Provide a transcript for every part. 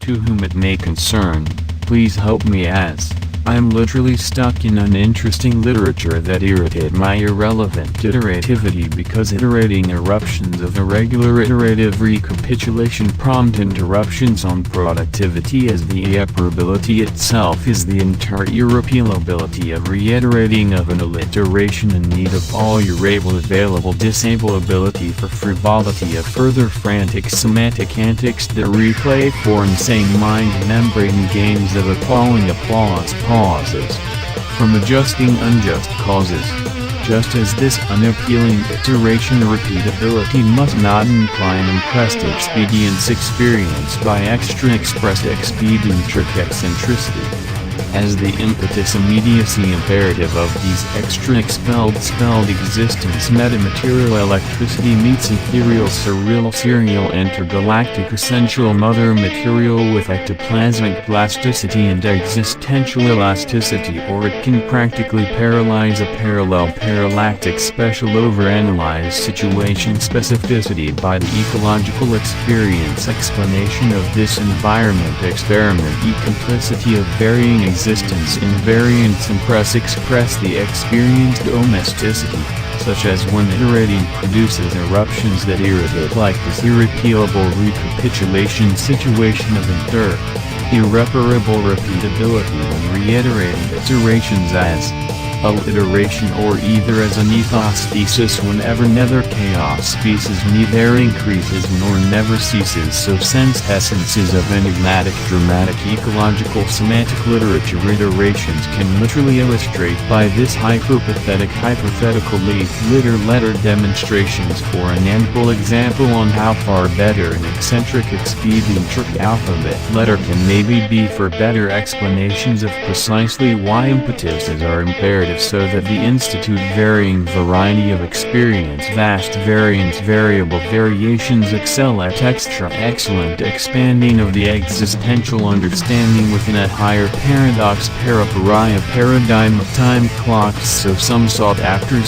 To whom it may concern, please help me as I'm literally stuck in uninteresting literature that irritate my irrelevant iterativity because iterating eruptions of irregular iterative recapitulation prompt interruptions on productivity as the irreparability itself is the entire irrepealability of reiterating of an alliteration in need of all urable available disableability for frivolity of further frantic semantic antics that replay for insane mind membrane games of appalling applause pauses from adjusting unjust causes. Just as this unappealing iteration repeatability must not imply an impressed expedience experienced by extra expressed expedientric eccentricity. As the impetus immediacy imperative of these extra expelled existence metamaterial electricity meets ethereal surreal serial intergalactic essential mother material with ectoplasmic plasticity and existential elasticity, or it can practically paralyze a parallel parallactic special overanalyzed situation specificity by the ecological experience explanation of this environment experiment complicity of varying existence invariants express the experienced domesticity, such as when iterating produces eruptions that irritate like this irrepealable recapitulation situation of irreparable repeatability when reiterating iterations as alliteration or either as an ethos thesis whenever neither chaos species neither increases nor never ceases. So sense essences of enigmatic dramatic ecological semantic literature iterations can literally illustrate by this hypothetical letter demonstrations for an ample example on how far better an eccentric expedientric alphabet letter can maybe be for better explanations of precisely why impetuses are imperative, so that the institute varying variety of experience vast variance variable variations excel at extra excellent expanding of the existential understanding within a higher paradox paradigm of time clocks. So some sought after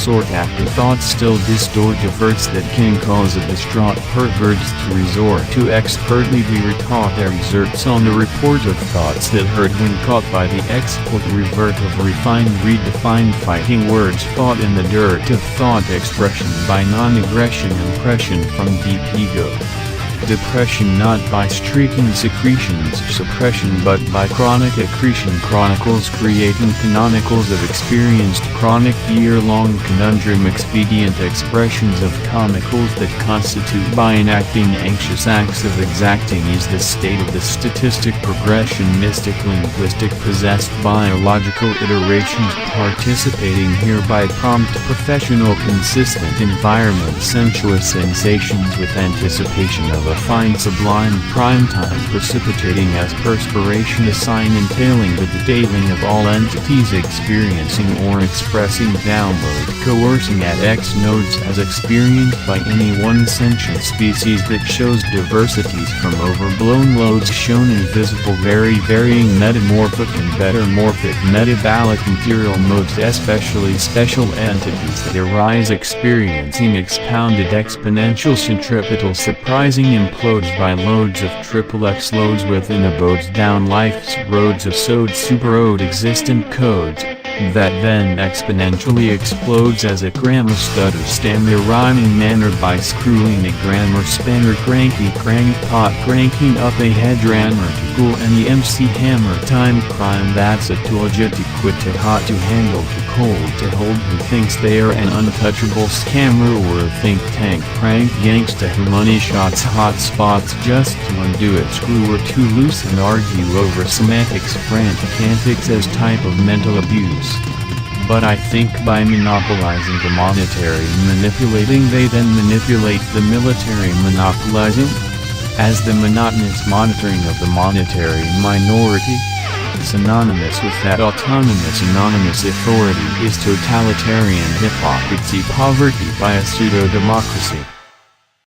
thoughts still distort diverts that can cause a distraught perverts to resort to expertly be retaught exerts on the report of thoughts that heard when caught by the export revert of refined redefined fighting words fought in the dirt of thought expression by non-aggression impression from deep ego. Depression not by streaking secretions suppression but by chronic accretion chronicles creating canonicals of experienced chronic year-long conundrum expedient expressions of comicals that constitute by enacting anxious acts of exacting is the state of the statistic progression mystic linguistic possessed biological iterations participating here by prompt professional consistent environment sensuous sensations with anticipation of a fine sublime prime time precipitating as perspiration a sign entailing the detailing of all entities experiencing or expressing download coercing at X nodes as experienced by any one sentient species that shows diversities from overblown loads shown in visible varying metamorphic and bettermorphic metabolic material modes especially special entities that arise experiencing expounded exponential centripetal surprising implodes by loads of triple X loads within abodes down life's roads of sode superode existent codes, that then exponentially explodes as a grammar stutter stammer rhyming manner by screwing a grammar spanner cranky pot cranking up a headrammer to cool any MC hammer time crime that's a tooljet to quit to hot to handle to cold to hold who thinks they are an untouchable scammer or a think tank prank gangsta who money shots hot spots just to undo it screw or too loose and argue over semantics frantic antics as type of mental abuse. But I think by monopolizing the monetary manipulating they then manipulate the military monopolizing, as the monotonous monitoring of the monetary minority, synonymous with that autonomous anonymous authority is totalitarian hypocrisy poverty by a pseudo-democracy.